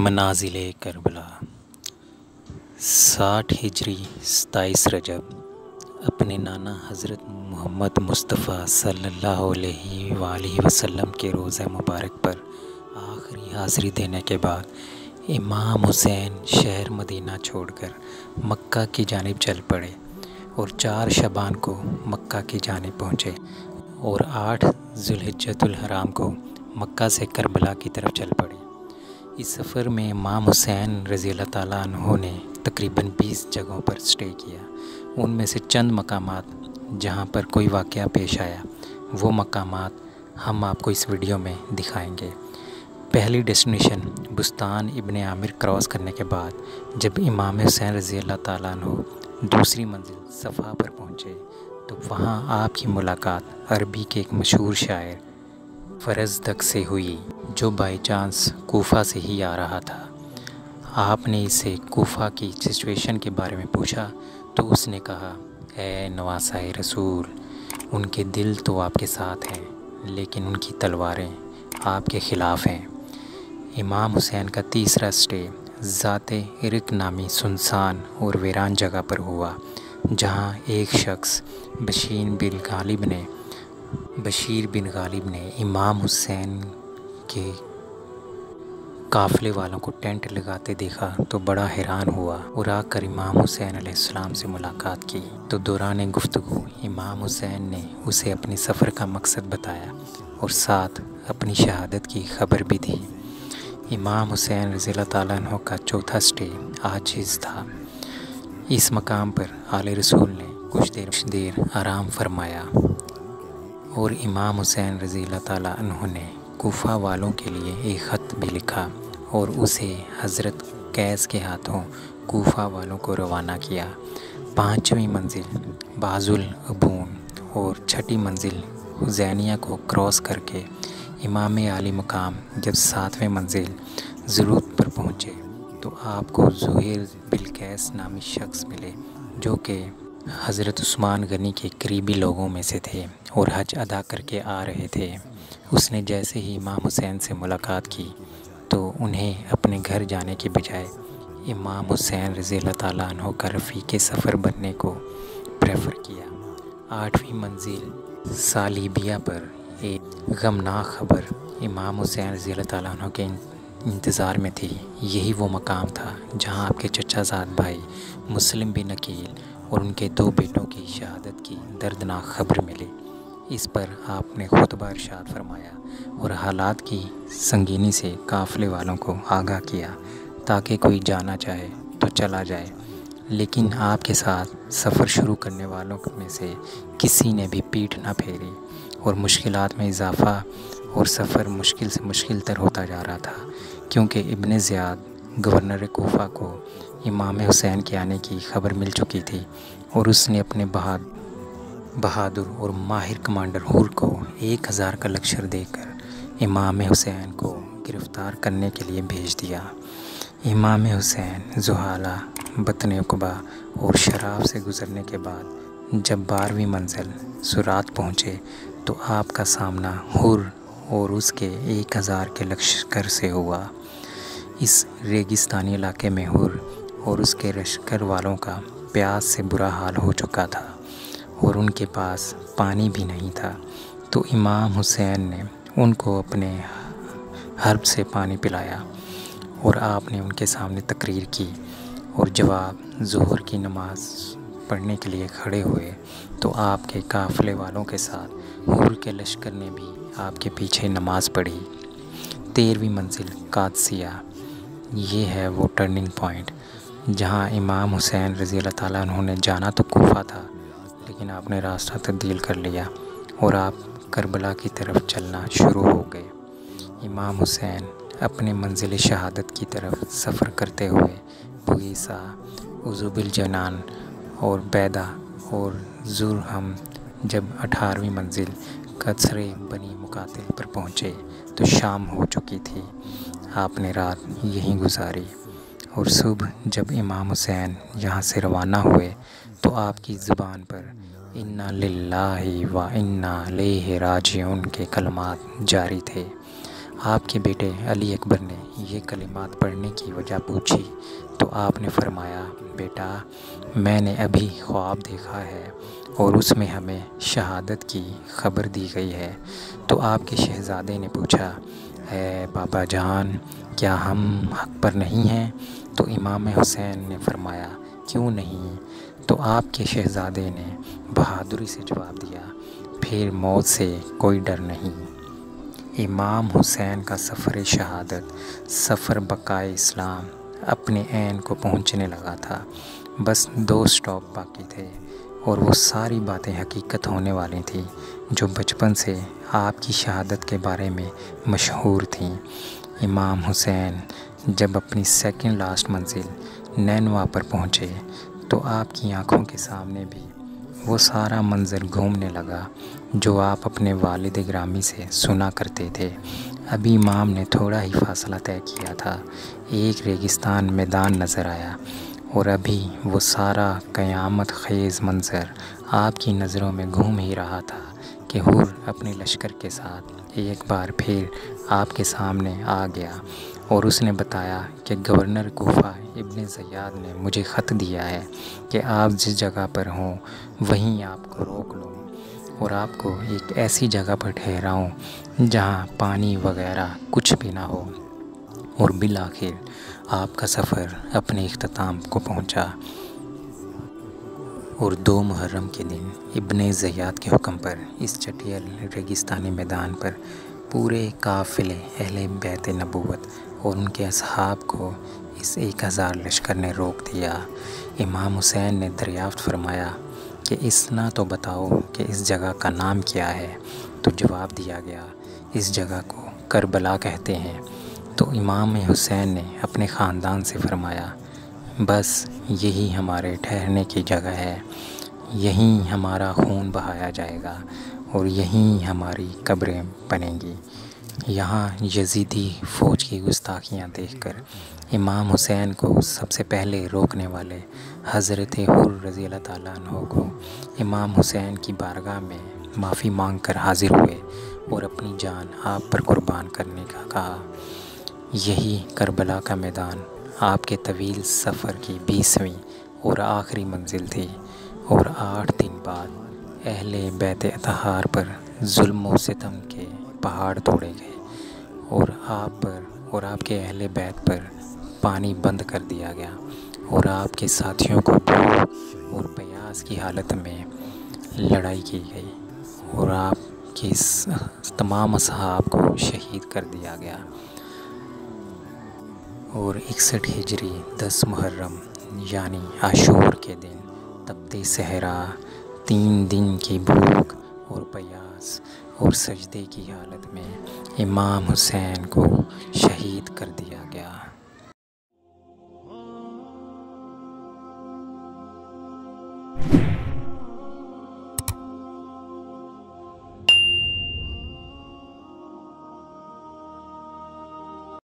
منازل کربلا 60 ہجری 27 رجب اپنے نانا حضرت محمد مصطفیٰ صلی اللہ علیہ وآلہ وسلم کے روضہ مبارک پر آخری حاضری دینے کے بعد امام حسین شہر مدینہ چھوڑ کر مکہ کی جانب چل پڑے اور 4 شعبان کو مکہ کی جانب پہنچے اور 8 ذوالحجۃ الحرام کو مکہ سے کربلا کی طرف چل پڑے۔ اس سفر میں امام حسین رضی اللہ تعالیٰ عنہ نے تقریباً 20 جگہوں پر اسٹے کیا۔ ان میں سے چند مقامات جہاں پر کوئی واقعہ پیش آیا وہ مقامات ہم آپ کو اس ویڈیو میں دکھائیں گے۔ پہلی ڈیسٹینیشن بستان ابن عامر کراس کرنے کے بعد جب امام حسین رضی اللہ تعالیٰ عنہ دوسری منزل صفا پر پہنچے تو وہاں آپ کی ملاقات عربی کے ایک مشہور شاعر فرزدق سے ہوئی جو بائی چانس کوفہ سے ہی آ رہا تھا۔ آپ نے اسے کوفہ کی سچویشن کے بارے میں پوچھا تو اس نے کہا، اے نواسۂ رسول، ان کے دل تو آپ کے ساتھ ہیں لیکن ان کی تلواریں آپ کے خلاف ہیں۔ امام حسین کا تیسرا اسٹے ذات ارق نامی سنسان اور ویران جگہ پر ہوا جہاں ایک شخص بشیر بن غالب نے امام حسین کے قافلے والوں کو ٹینٹ لگاتے دیکھا تو بڑا حیران ہوا اور آ کر امام حسین علیہ السلام سے ملاقات کی تو دوران گفتگو امام حسین نے اسے اپنے سفر کا مقصد بتایا اور ساتھ اپنی شہادت کی خبر بھی دی۔ امام حسین رضی اللہ تعالیٰ عنہ کا چوتھا اسٹے عاجز تھا۔ اس مقام پر آل رسول نے کچھ دیر آرام فرمایا اور امام حسین رضی اللہ تعالیٰ عنہ نے کوفہ والوں کے لیے ایک خط بھی لکھا اور اسے حضرت قیس کے ہاتھوں کوفہ والوں کو روانہ کیا۔ 5ویں منزل بعض العبون اور 6ٹھی منزل حسینیہ کو کراس کر کے امام عالی مقام جب 7ویں منزل ضرورت پر پہنچے تو آپ کو زہیر بالقیس نامی شخص ملے جو کہ حضرت عثمان غنی کے قریبی لوگوں میں سے تھے اور حج ادا کر کے آ رہے تھے۔ اس نے جیسے ہی امام حسین سے ملاقات کی تو انہیں اپنے گھر جانے کے بجائے امام حسین رضی اللہ تعالیٰ عنہ کا رفیق سفر بننے کو پریفر کیا۔ 8ویں منزل صالیبیہ پر ایک غمناک خبر امام حسین رضی اللہ تعالیٰ عنہ کے انتظار میں تھی۔ یہی وہ مقام تھا جہاں آپ کے چچا زاد بھائی مسلم بن عقیل اور ان کے 2 بیٹوں کی شہادت کی دردناک خبر ملی۔ اس پر آپ نے خطبہ ارشاد فرمایا اور حالات کی سنگینی سے قافلے والوں کو آگاہ کیا تاکہ کوئی جانا چاہے تو چلا جائے، لیکن آپ کے ساتھ سفر شروع کرنے والوں میں سے کسی نے بھی پیٹھ نہ پھیری اور مشکلات میں اضافہ اور سفر مشکل سے مشکل تر ہوتا جا رہا تھا کیونکہ ابن زیاد گورنر کوفہ کو امام حسین کے آنے کی خبر مل چکی تھی اور اس نے اپنے بہادر اور ماہر کمانڈر ہور کو 1000 کا لشکر دے کر امام حسین کو گرفتار کرنے کے لیے بھیج دیا۔ امام حسین زحالہ، بطن عقبہ اور شراب سے گزرنے کے بعد جب 12ویں منزل سرات پہنچے تو آپ کا سامنا ہور اور اس کے 1000 کے لشکر سے ہوا۔ اس ریگستانی علاقے میں ہور اور اس کے لشکر والوں کا پیاس سے برا حال ہو چکا تھا اور ان کے پاس پانی بھی نہیں تھا، تو امام حسین نے ان کو اپنے حرب سے پانی پلایا اور آپ نے ان کے سامنے تقریر کی اور جواب ظہر کی نماز پڑھنے کے لیے کھڑے ہوئے تو آپ کے قافلے والوں کے ساتھ ہور کے لشکر نے بھی آپ کے پیچھے نماز پڑھی۔ 13ویں منزل قادسیہ، یہ ہے وہ ٹرننگ پوائنٹ جہاں امام حسین رضی اللہ تعالیٰ عنہ نے جانا تو کوفہ تھا لیکن آپ نے راستہ تبدیل کر لیا اور آپ کربلا کی طرف چلنا شروع ہو گئے۔ امام حسین اپنے منزل شہادت کی طرف سفر کرتے ہوئے بغیسہ، عزوب الجنان اور بیدہ اور زرہم جب 18ویں منزل قصر بنی مقاتل پر پہنچے تو شام ہو چکی تھی۔ آپ نے رات یہیں گزاری اور صبح جب امام حسین یہاں سے روانہ ہوئے تو آپ کی زبان پر انا للہ و انا الیہ راجعون کے کلمات جاری تھے۔ آپ کے بیٹے علی اکبر نے یہ کلمات پڑھنے کی وجہ پوچھی تو آپ نے فرمایا، بیٹا میں نے ابھی خواب دیکھا ہے اور اس میں ہمیں شہادت کی خبر دی گئی ہے۔ تو آپ کے شہزادے نے پوچھا، اے بابا جان کیا ہم حق پر نہیں ہیں؟ تو امام حسین نے فرمایا، کیوں نہیں؟ تو آپ کے شہزادے نے بہادری سے جواب دیا، پھر موت سے کوئی ڈر نہیں۔ امام حسین کا سفر شہادت، سفر بقائے اسلام اپنے عین کو پہنچنے لگا تھا۔ بس 2 سٹاپ باقی تھے اور وہ ساری باتیں حقیقت ہونے والی تھیں جو بچپن سے آپ کی شہادت کے بارے میں مشہور تھیں۔ امام حسین جب اپنی سیکنڈ لاسٹ منزل نینوا پر پہنچے تو آپ کی آنکھوں کے سامنے بھی وہ سارا منظر گھومنے لگا جو آپ اپنے والد گرامی سے سنا کرتے تھے۔ ابھی امام نے تھوڑا ہی فاصلہ طے کیا تھا، ایک ریگستان میدان نظر آیا اور ابھی وہ سارا قیامت خیز منظر آپ کی نظروں میں گھوم ہی رہا تھا کہ حور اپنے لشکر کے ساتھ ایک بار پھر آپ کے سامنے آ گیا اور اس نے بتایا کہ گورنر کوفہ ابن زیاد نے مجھے خط دیا ہے کہ آپ جس جگہ پر ہوں وہیں آپ کو روک لوں اور آپ کو ایک ایسی جگہ پر ٹھہراؤں جہاں پانی وغیرہ کچھ بھی نہ ہو۔ اور بالآخر آپ کا سفر اپنے اختتام کو پہنچا اور 2 محرم کے دن ابن زیاد کے حکم پر اس چٹیل ریگستانی میدان پر پورے قافلے اہل بیت نبوت اور ان کے اصحاب کو اس 1000 لشکر نے روک دیا۔ امام حسین نے دریافت فرمایا کہ اسنا تو بتاؤ کہ اس جگہ کا نام کیا ہے؟ تو جواب دیا گیا، اس جگہ کو کربلا کہتے ہیں۔ تو امام حسین نے اپنے خاندان سے فرمایا، بس یہی ہمارے ٹھہرنے کی جگہ ہے، یہیں ہمارا خون بہایا جائے گا اور یہیں ہماری قبریں بنیں گی۔ یہاں یزیدی فوج کی گستاخیاں دیکھ کر امام حسین کو سب سے پہلے روکنے والے حضرت حر رضی اللہ تعالیٰ عنہ کو امام حسین کی بارگاہ میں معافی مانگ کر حاضر ہوئے اور اپنی جان آپ پر قربان کرنے کا کہا۔ یہی کربلا کا میدان آپ کے طویل سفر کی 20ویں اور آخری منزل تھی اور 8 دن بعد اہل بیت اطہار پر ظلم و ستم کے پہاڑ توڑے گئے اور آپ پر اور آپ کے اہل بیت پر پانی بند کر دیا گیا اور آپ کے ساتھیوں کو بھوک اور پیاس کی حالت میں لڑائی کی گئی اور آپ کے تمام اصحاب کو شہید کر دیا گیا۔ اور 61 ہجری 10 محرم یعنی عاشور کے دن تپتے صحرا 3 دن کی بھوک اور پیاس اور سجدے کی حالت میں امام حسین کو شہید کر دیا گیا۔